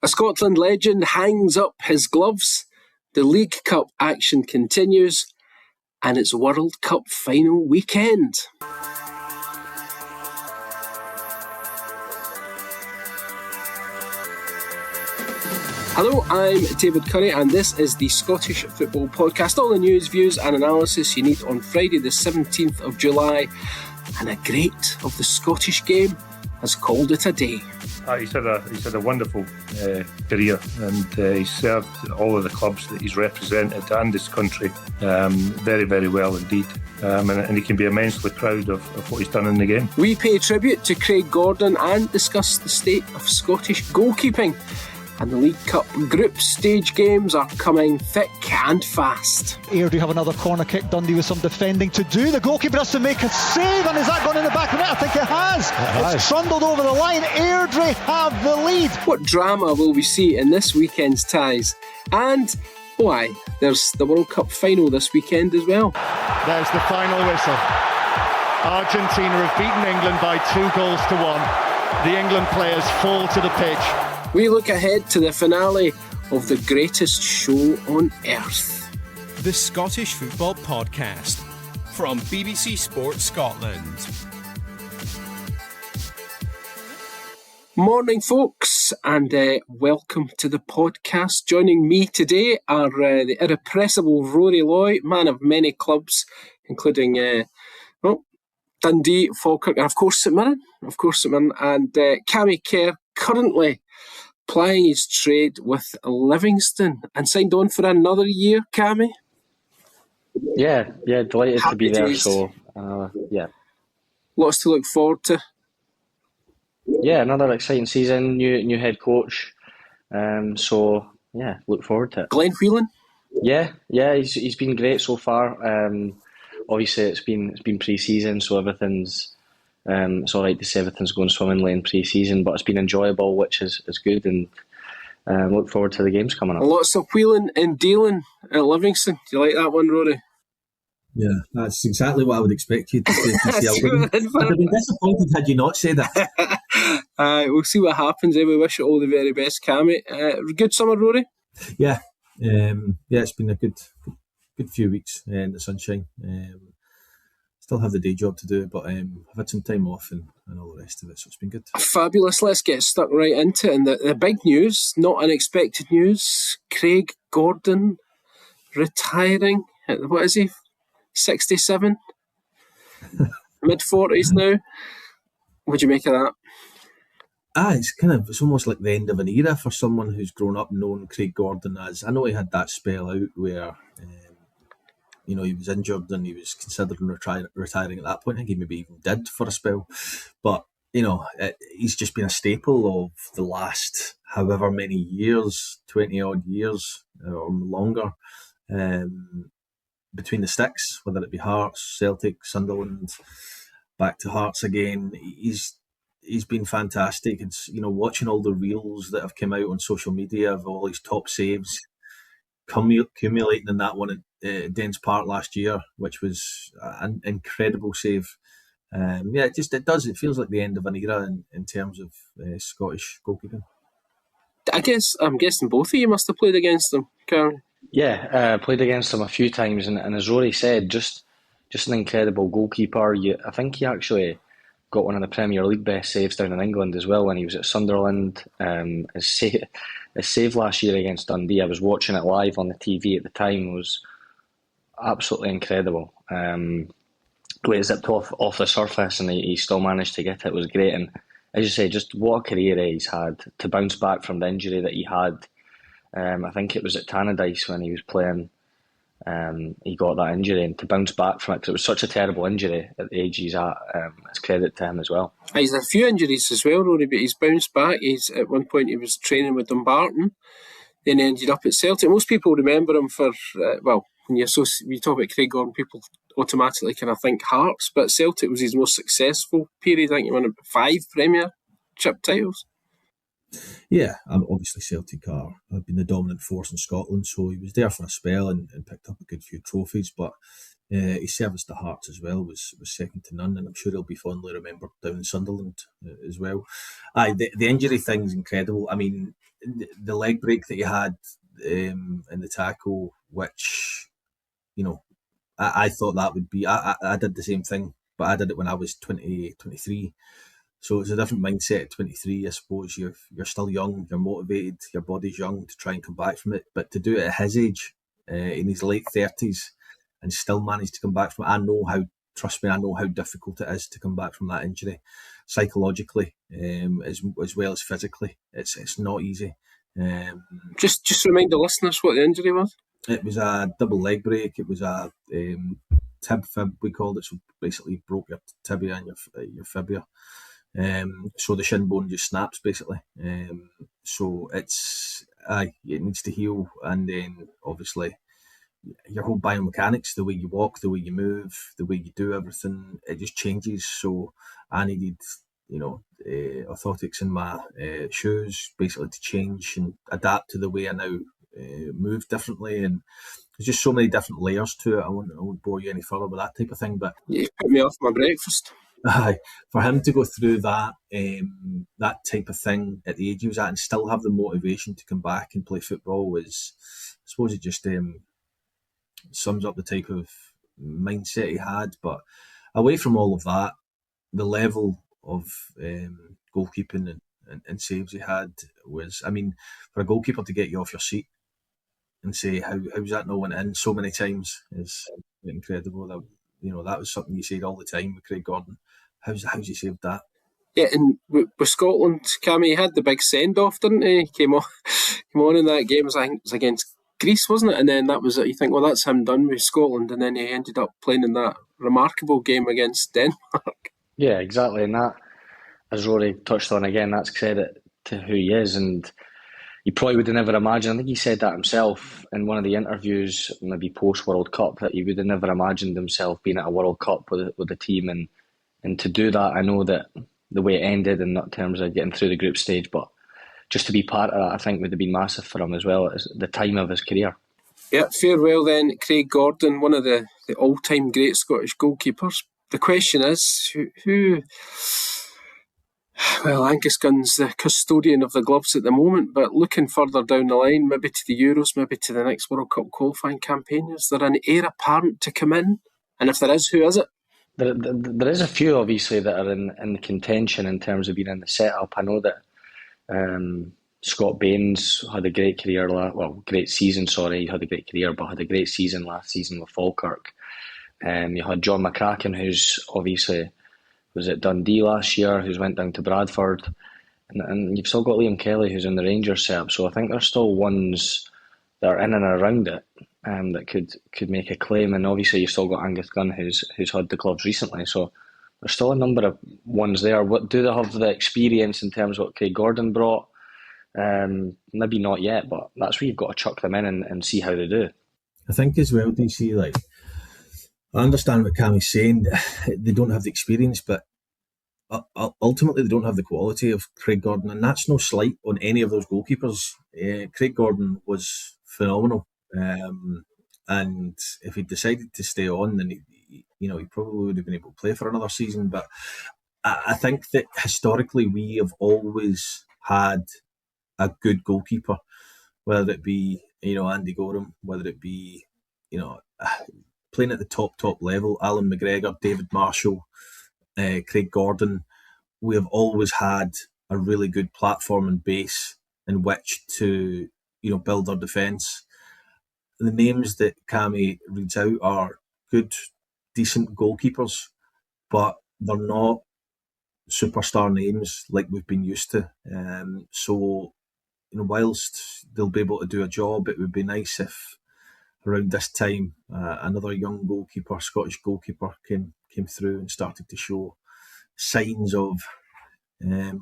A Scotland legend hangs up his gloves, the League Cup action continues, and it's World Cup final weekend. Hello, I'm David Currie, and this is the Scottish Football Podcast. All the news, views and analysis you need on Friday the 17th of July. And a great of the Scottish game has called it a day. He's had a wonderful career, and he's served all of the clubs that he's represented and his country very, very well indeed. And he can be immensely proud of what he's done in the game. We pay tribute to Craig Gordon and discuss the state of Scottish goalkeeping. And the League Cup group stage games are coming thick and fast. Airdrie have another corner kick. Dundee with some defending to do. The goalkeeper has to make a save, and has that gone in the back of it? I think it has. It's trundled over the line. Airdrie have the lead. What drama will we see in this weekend's ties? And why? There's the World Cup final this weekend as well. There's the final whistle. Argentina have beaten England by 2-1. The England players fall to the pitch. We look ahead to the finale of the greatest show on earth. The Scottish Football Podcast from BBC Sports Scotland. Morning, folks, and welcome to the podcast. Joining me today are the irrepressible Rory Loy, man of many clubs, including Dundee, Falkirk, and of course St Mirren, and Cammy Kerr, currently plying his trade with Livingston and signed on for another year, Cammy? Yeah, delighted Happy to be there. days. So, Lots to look forward to. Yeah, another exciting season, new head coach. Look forward to it. Glenn Whelan? Yeah, he's been great so far. Obviously, it's been pre-season, so everything's it's all right to say everything's going swimmingly in pre-season, but it's been enjoyable, which is good, and look forward to the games coming up. Lots of wheeling and dealing at Livingston. Do you like that one, Rory? Yeah, that's exactly what I would expect you to say. I'd have been disappointed had you not said that. We'll see what happens. We wish you all the very best, Cammy. Good summer, Rory? Yeah, it's been a good few weeks in the sunshine. Still have the day job to do, but I've had some time off and all the rest of it, so it's been good. Fabulous. Let's get stuck right into it. And the big news, not unexpected news, Craig Gordon retiring at, what is he, 67? Mid-40s now. What do you make of that? It's almost like the end of an era for someone who's grown up knowing Craig Gordon as. I know he had that spell out where he was injured and he was considering retiring at that point. I think he maybe even did for a spell. But, he's just been a staple of the last however many years, 20-odd years or longer, between the sticks, whether it be Hearts, Celtic, Sunderland, back to Hearts again. He's been fantastic. It's, watching all the reels that have come out on social media of all his top saves, accumulating in that one at Dens Park last year, which was an incredible save. It feels like the end of an era in terms of Scottish goalkeeping. I'm guessing both of you must have played against him, Currie. Yeah, played against him a few times, and as Rory said, just an incredible goalkeeper. I think he actually got one of the Premier League best saves down in England as well when he was at Sunderland. His save last year against Dundee, I was watching it live on the TV at the time, was absolutely incredible. The way it zipped off the surface and he still managed to get it was great. And as you say, just what a career he's had to bounce back from the injury that he had. I think it was at Tannadice when he was playing. He got that injury, and to bounce back from it, because it was such a terrible injury at the age he's at, it's credit to him as well. He's had a few injuries as well, Rory, but he's bounced back. At one point he was training with Dumbarton, then ended up at Celtic. Most people remember him for, when you talk about Craig Gordon, people automatically kind of think Hearts, but Celtic was his most successful period. I think he won 5 Premiership titles. Yeah, obviously Celtic have been the dominant force in Scotland, so he was there for a spell and picked up a good few trophies, but his service to Hearts as well was second to none, and I'm sure he'll be fondly remembered down in Sunderland as well. The injury thing's incredible. I mean, the leg break that he had in the tackle, which, I thought that would be, I did the same thing, but I did it when I was 23. So it's a different mindset at 23. I suppose you're still young, you're motivated, your body's young to try and come back from it. But to do it at his age, in his late 30s, and still manage to come back from it, trust me, I know how difficult it is to come back from that injury, psychologically, as well as physically. It's not easy. Just remind the listeners what the injury was. It was a double leg break. It was a tib fib, we called it. So basically, broke your tibia and your fibula. So the shin bone just snaps basically. So it needs to heal, and then obviously your whole biomechanics, the way you walk, the way you move, the way you do everything, it just changes. So I needed, orthotics in my shoes basically to change and adapt to the way I now move differently, and there's just so many different layers to it. I won't bore you any further with that type of thing, but You put me off my breakfast. For him to go through that that type of thing at the age he was at and still have the motivation to come back and play football is, I suppose, it just sums up the type of mindset he had. But away from all of that, the level of goalkeeping and saves he had was, for a goalkeeper to get you off your seat and say, how's that not went in so many times is incredible. That was something you said all the time with Craig Gordon. How's he saved that? Yeah, and with Scotland, Cammy, he had the big send-off, didn't he? He came on in that game, I think it was against Greece, wasn't it? And then that was it. You think, well, that's him done with Scotland, and then he ended up playing in that remarkable game against Denmark. Yeah, exactly. And that, as Rory touched on again, that's credit to who he is. And you probably would have never imagined, I think he said that himself in one of the interviews, maybe post-World Cup, that he would have never imagined himself being at a World Cup with the team. And to do that, I know that the way it ended, in terms of getting through the group stage, but just to be part of that, I think would have been massive for him as well at the time of his career. Yeah, farewell then, Craig Gordon, one of the all-time great Scottish goalkeepers. The question is, who... Well, Angus Gunn's the custodian of the gloves at the moment, but looking further down the line, maybe to the Euros, maybe to the next World Cup qualifying campaign, is there an heir apparent to come in? And if there is, who is it? There is a few, obviously, that are in the contention in terms of being in the setup. I know that Scott Baines had a great career, great season, he had a great career, but had a great season last season with Falkirk. You had John McCracken, who's obviously was at Dundee last year, who's went down to Bradford. And you've still got Liam Kelly, who's in the Rangers setup. So I think there's still ones that are in and around it that could make a claim. And obviously you've still got Angus Gunn, who's had the clubs recently. So there's still a number of ones there. What do they have the experience in terms of what Craig Gordon brought? Maybe not yet, but that's where you've got to chuck them in and see how they do. I think as well, DC, I understand what Cammy's saying. They don't have the experience, but ultimately they don't have the quality of Craig Gordon, and that's no slight on any of those goalkeepers. Craig Gordon was phenomenal, and if he decided to stay on, then he probably would have been able to play for another season. But I think that historically we have always had a good goalkeeper, whether it be Andy Gorham, whether it be playing at the top level, Alan McGregor, David Marshall, Craig Gordon. We have always had a really good platform and base in which to build our defence. The names that Cammy reads out are good, decent goalkeepers, but they're not superstar names like we've been used to. So whilst they'll be able to do a job, it would be nice if around this time another young goalkeeper, Scottish goalkeeper, came through and started to show signs of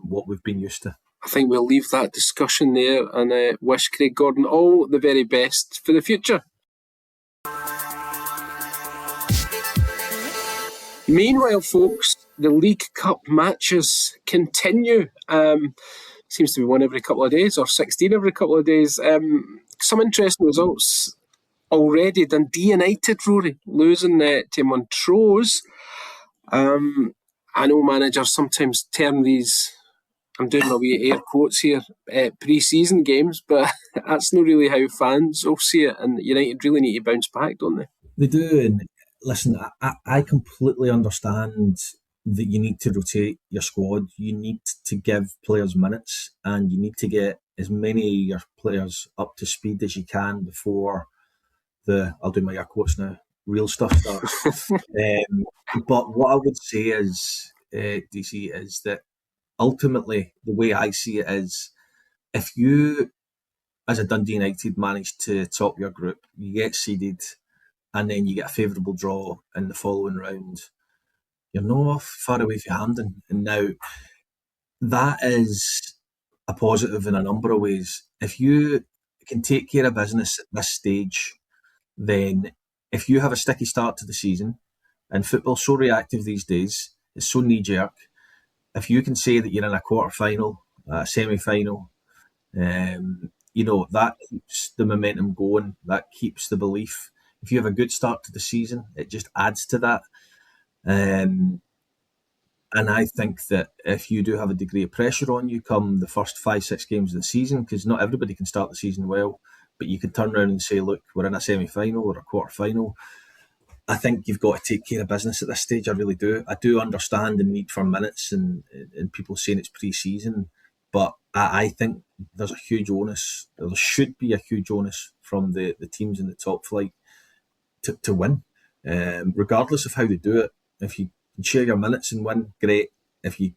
what we've been used to. I think we'll leave that discussion there and wish Craig Gordon all the very best for the future. Meanwhile, folks, the League Cup matches continue. Seems to be one every couple of days, or 16 every couple of days. Some interesting results already. Dundee United, Rory, losing to Montrose. I know managers sometimes term these I'm doing my wee air quotes here, pre-season games, but that's not really how fans will see it, and United really need to bounce back, don't they? They do, and listen, I completely understand that you need to rotate your squad. You need to give players minutes, and you need to get as many of your players up to speed as you can before I'll do my air quotes now, real stuff starts. But what I would say is, DC, is that ultimately the way I see it is, if you, as a Dundee United, manage to top your group, you get seeded, and then you get a favourable draw in the following round, you're not far away from Hampden. And now, that is a positive in a number of ways. If you can take care of business at this stage, then if you have a sticky start to the season, and football's so reactive these days, it's so knee-jerk, if you can say that you're in a quarter-final, a semi-final, that keeps the momentum going, that keeps the belief. If you have a good start to the season, it just adds to that. And I think that if you do have a degree of pressure on you come the first 5-6 games of the season, because not everybody can start the season well, but you can turn around and say, look, we're in a semi-final or a quarter-final. I think you've got to take care of business at this stage. I really do. I do understand the need for minutes and people saying it's pre-season, but I think there's a huge onus. There should be a huge onus from the teams in the top flight to win, regardless of how they do it. If you can share your minutes and win, great. If you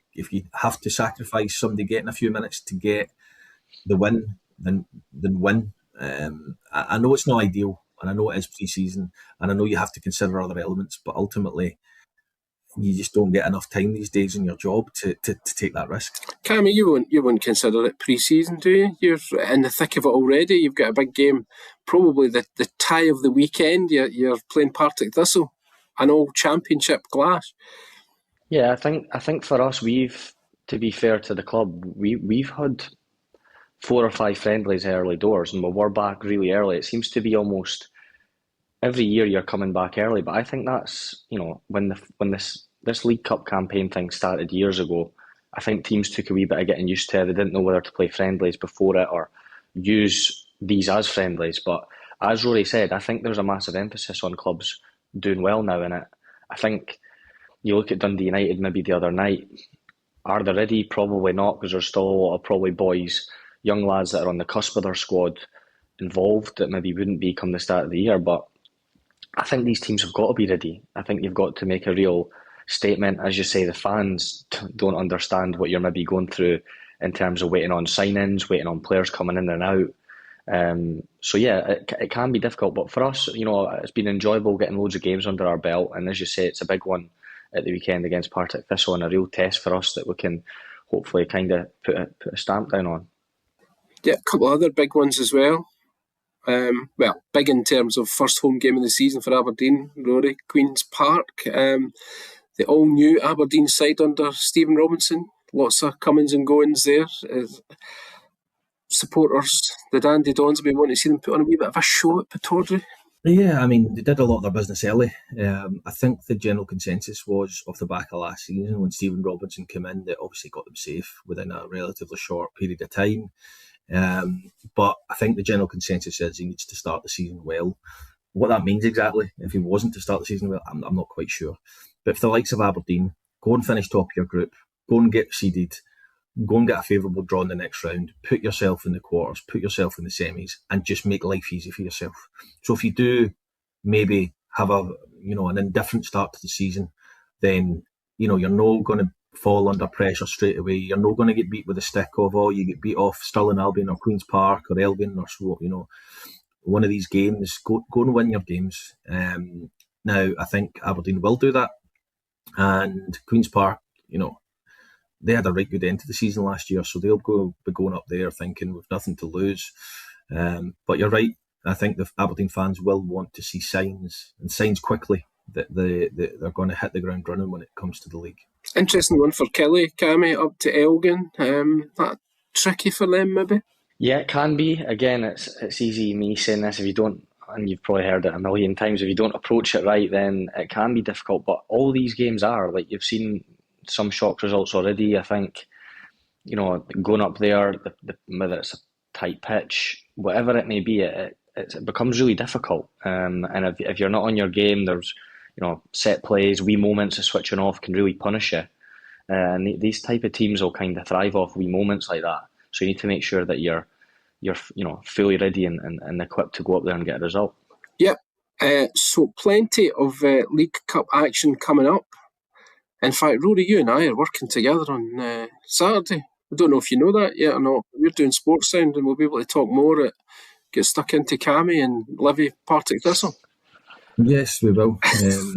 have to sacrifice somebody getting a few minutes to get the win, then win. I know it's not ideal, and I know it is pre-season, and I know you have to consider other elements, but ultimately you just don't get enough time these days in your job to take that risk. Cammy, you won't consider it pre-season, do you? You're in the thick of it already. You've got a big game, probably the tie of the weekend. You're playing Partick Thistle, an old championship clash. Yeah, I think for us, to be fair to the club, we've had 4 or 5 friendlies early doors, and we're back really early. It seems to be almost every year you're coming back early, but I think that's, when this League Cup campaign thing started years ago, I think teams took a wee bit of getting used to it. They didn't know whether to play friendlies before it or use these as friendlies. But as Rory said, I think there's a massive emphasis on clubs doing well now in it. I think you look at Dundee United maybe the other night. Are they ready? Probably not, because there's still a lot of probably boys, young lads that are on the cusp of their squad involved that maybe wouldn't be come the start of the year. But I think these teams have got to be ready. I think you've got to make a real statement. As you say, the fans don't understand what you're maybe going through in terms of waiting on sign-ins, waiting on players coming in and out. So yeah, it can be difficult. But for us, it's been enjoyable getting loads of games under our belt. And as you say, it's a big one at the weekend against Partick Thistle, and a real test for us that we can hopefully kind of put a stamp down on. Yeah, a couple of other big ones as well. Big in terms of first home game of the season for Aberdeen, Rory, Queen's Park. The all-new Aberdeen side under Stephen Robinson. Lots of comings and goings there. Supporters, the Dandy Dons, have been wanting to see them put on a wee bit of a show at Pittodrie. Yeah, I mean, they did a lot of their business early. I think the general consensus was off the back of last season when Stephen Robinson came in, that obviously got them safe within a relatively short period of time. But I think the general consensus is he needs to start the season well. What that means exactly, if he wasn't to start the season well, I'm not quite sure. But for the likes of Aberdeen, go and finish top of your group, go and get seeded, go and get a favourable draw in the next round, put yourself in the quarters, put yourself in the semis, and just make life easy for yourself. So if you do maybe have an indifferent start to the season, then you're not going to fall under pressure straight away. You're not going to get beat with a stick of, you get beat off Stirling Albion or Queen's Park or Elgin or so, one of these games. Go and win your games. Now, I think Aberdeen will do that. And Queen's Park, they had a right good end to the season last year, so they'll be going up there thinking we've nothing to lose. But you're right. I think the Aberdeen fans will want to see signs quickly that they're going to hit the ground running when it comes to the league. Interesting one for Kelly, Cammy, up to Elgin. That tricky for them, maybe? Yeah, it can be. Again, it's easy me saying this if you don't, and you've probably heard it a million times, if you don't approach it right, then it can be difficult. But all these games are, like, you've seen some shock results already. I think going up there, whether it's a tight pitch, whatever it may be, it becomes really difficult. And if you're not on your game, there's set plays, wee moments of switching off can really punish you. And these type of teams will kind of thrive off wee moments like that. So you need to make sure that you're fully ready and equipped to go up there and get a result. Yep. So plenty of League Cup action coming up. In fact, Rory, you and I are working together on Saturday. I don't know if you know that yet or not. We're doing Sports Sound, and we'll be able to talk more at Get Stuck Into Cammy and Livy Partick Thistle. Yes, we will. I'm sure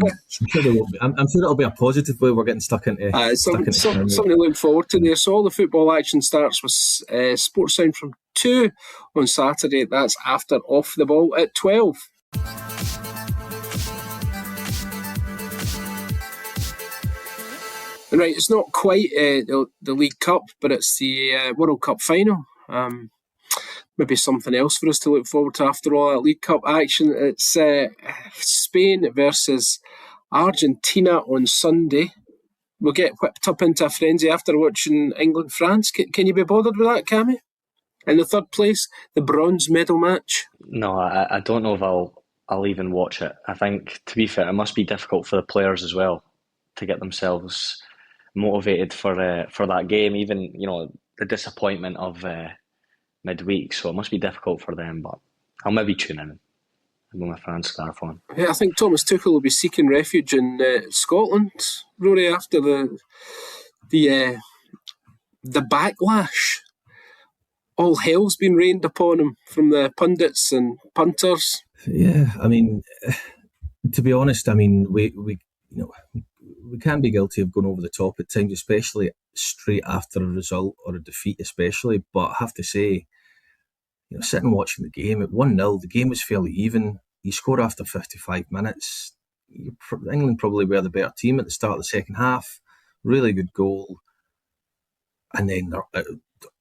I'm sure it'll be a positive way. We're getting stuck into something to look forward to there. So all the football action starts with Sports Sound from 2 on Saturday. That's after Off the Ball at 12. Right, it's not quite the League Cup, but it's the World Cup final. Maybe something else for us to look forward to after all that League Cup action. It's Spain versus Argentina on Sunday. We'll get whipped up into a frenzy after watching England-France. Can you be bothered with that, Cammy? In the third place, the bronze medal match. No, I don't know if I'll even watch it. I think, to be fair, it must be difficult for the players as well to get themselves motivated for that game. Even the disappointment of midweek, so it must be difficult for them. But I'll maybe tune in with my France scarf on. Yeah, I think Thomas Tuchel will be seeking refuge in Scotland, Rory, after the backlash. All hell's been rained upon him from the pundits and punters. Yeah, I mean, to be honest, I mean, we can be guilty of going over the top at times, especially straight after a result or a defeat, especially. But I have to say, sitting watching the game at 1-0, the game was fairly even. You score after 55 minutes. England probably were the better team at the start of the second half. Really good goal, and then they're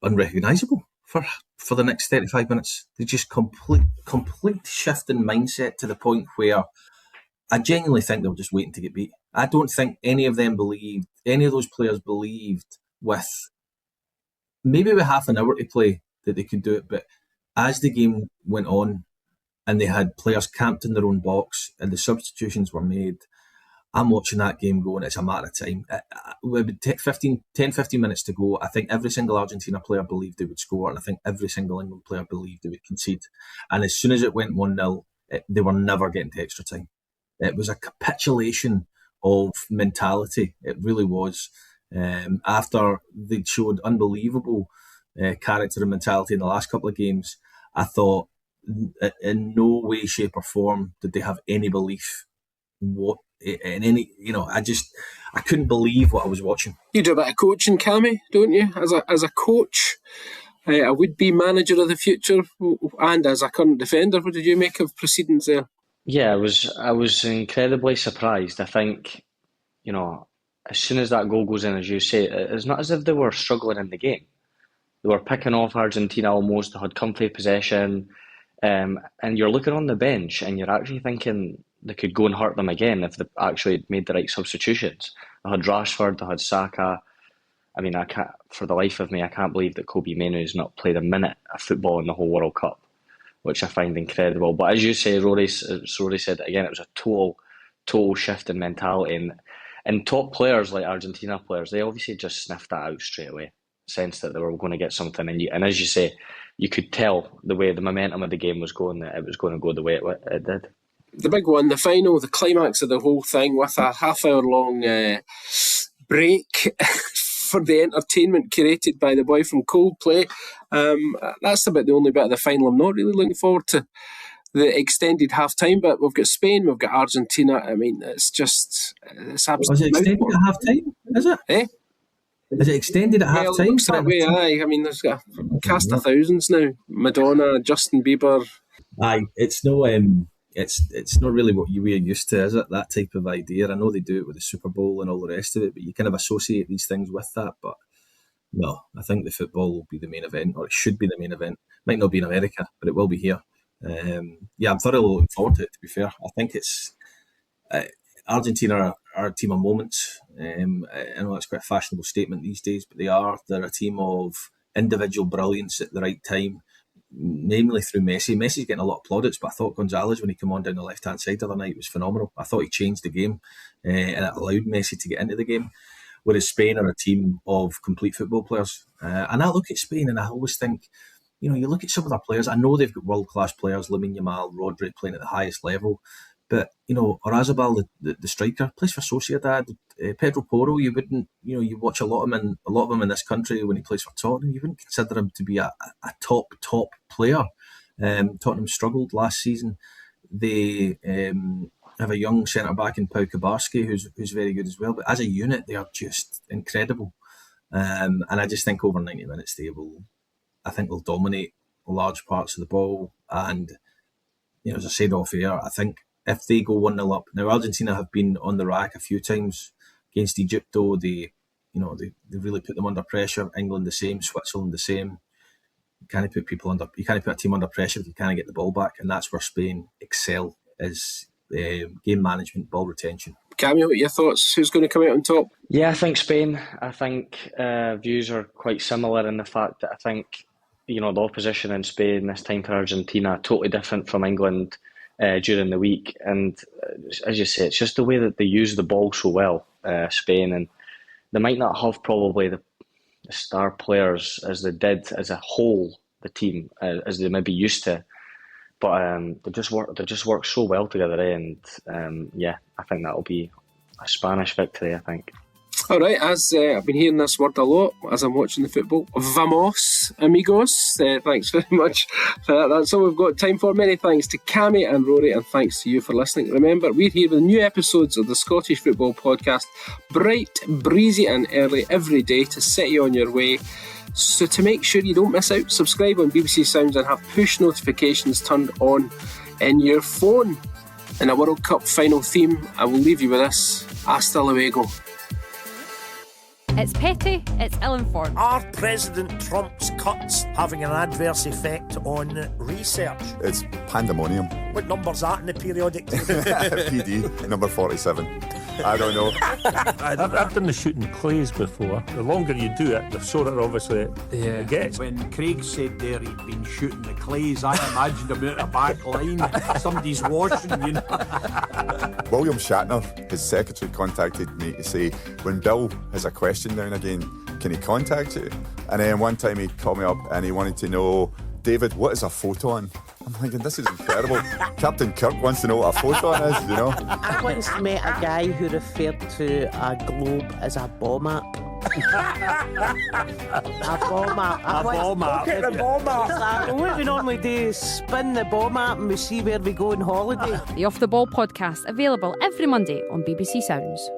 unrecognisable for the next 35 minutes. They just complete shift in mindset to the point where I genuinely think they were just waiting to get beat. I don't think any of those players believed with half an hour to play that they could do it. But as the game went on and they had players camped in their own box and the substitutions were made, I'm watching that game going, it's a matter of time. It would take 10, 15 minutes to go. I think every single Argentina player believed they would score, and I think every single England player believed they would concede. And as soon as it went 1-0, they were never getting to extra time. It was a capitulation of mentality. It really was. After they showed unbelievable character and mentality in the last couple of games, I thought in no way, shape or form did they have any belief I couldn't believe what I was watching. You do a bit of coaching, Cammy, don't you? As a coach, a would-be manager of the future, and as a current defender, what did you make of proceedings there? Yeah, I was incredibly surprised. I think, as soon as that goal goes in, as you say, it's not as if they were struggling in the game. They were picking off Argentina almost. They had comfy possession. And you're looking on the bench and you're actually thinking they could go and hurt them again if they actually made the right substitutions. They had Rashford, they had Saka. I mean, for the life of me, I can't believe that Kobe Mainoo's not played a minute of football in the whole World Cup, which I find incredible. But as you say, Rory said it again, it was a total shift in mentality. And top players like Argentina players, they obviously just sniffed that out straight away, sensed that they were going to get something. And as you say, you could tell the way the momentum of the game was going, that it was going to go the way it did. The big one, the final, the climax of the whole thing, with a half-hour-long break for the entertainment curated by the boy from Coldplay. That's about the only bit of the final I'm not really looking forward to. The extended half-time bit. We've got Spain, we've got Argentina. I mean, it's absolutely... Was it extended at half-time? Is it? Eh? Is it extended at half-time? Looks that way, aye. I mean, there's got a cast of thousands now. Madonna, Justin Bieber. Aye, it's no... It's not really what we're used to, is it? That type of idea. I know they do it with the Super Bowl and all the rest of it, but you kind of associate these things with that. But no, I think the football will be the main event, or it should be the main event. Might not be in America, but it will be here. I'm thoroughly looking forward to it, to be fair. I think it's... Argentina are a team of moments. I know that's quite a fashionable statement these days, but they're a team of individual brilliance at the right time, namely through Messi. Messi's getting a lot of plaudits, but I thought Gonzalez, when he came on down the left-hand side the other night, was phenomenal. I thought he changed the game, and it allowed Messi to get into the game. Whereas Spain are a team of complete football players. And I look at Spain and I always think, you know, you look at some of their players, I know they've got world-class players, Lamine Yamal, Rodri playing at the highest level, but, you know, Oyarzabal, the striker, plays for Sociedad. Pedro Porro, you watch a lot of them in this country when he plays for Tottenham, you wouldn't consider him to be a top player. Tottenham struggled last season. They have a young centre-back in Pau Kabarski who's very good as well, but as a unit, they are just incredible. And I just think over 90 minutes, they'll dominate large parts of the ball. And, you know, as I said off air, I think if they go 1-0 up, now Argentina have been on the rack a few times against Egypt, though they really put them under pressure. England the same, Switzerland the same. You can't put a team under pressure if you can't get the ball back, and that's where Spain excel, is game management, ball retention. Cammy, what are your thoughts? Who's going to come out on top? Yeah, I think Spain. I think views are quite similar in the fact that I think, you know, the opposition in Spain this time for Argentina totally different from England during the week, and as you say, it's just the way that they use the ball so well, Spain, and they might not have probably the star players as they did as a whole, the team, as they maybe used to, but they just work so well together, and I think that'll be a Spanish victory, I think. All right, as I've been hearing this word a lot as I'm watching the football. Vamos, amigos. Thanks very much for that. That's all we've got time for. Many thanks to Cammy and Rory, and thanks to you for listening. Remember, we're here with new episodes of the Scottish Football Podcast, bright, breezy and early every day to set you on your way. So to make sure you don't miss out, subscribe on BBC Sounds and have push notifications turned on in your phone. In a World Cup final theme, I will leave you with this. Hasta luego. It's petty, it's ill-informed. Are President Trump's cuts having an adverse effect on research? It's pandemonium. What number's that in the periodic? PD, number 47. I don't know. I've done the shooting clays before. The longer you do it, the shorter obviously it gets. When Craig said there he'd been shooting the clays, I imagined him out a back line. Somebody's washing, you know. William Shatner, his secretary, contacted me to say, when Bill has a question now and again, can he contact you? And then one time he called me up and he wanted to know, David, what is a photon? I'm thinking, this is incredible. Captain Kirk wants to know what a photon is, you know. I once met a guy who referred to a globe as a ball map. A ball map. A ball map. Look at the ball map. What we normally do is spin the ball map and we see where we go on holiday. The Off the Ball podcast, available every Monday on BBC Sounds.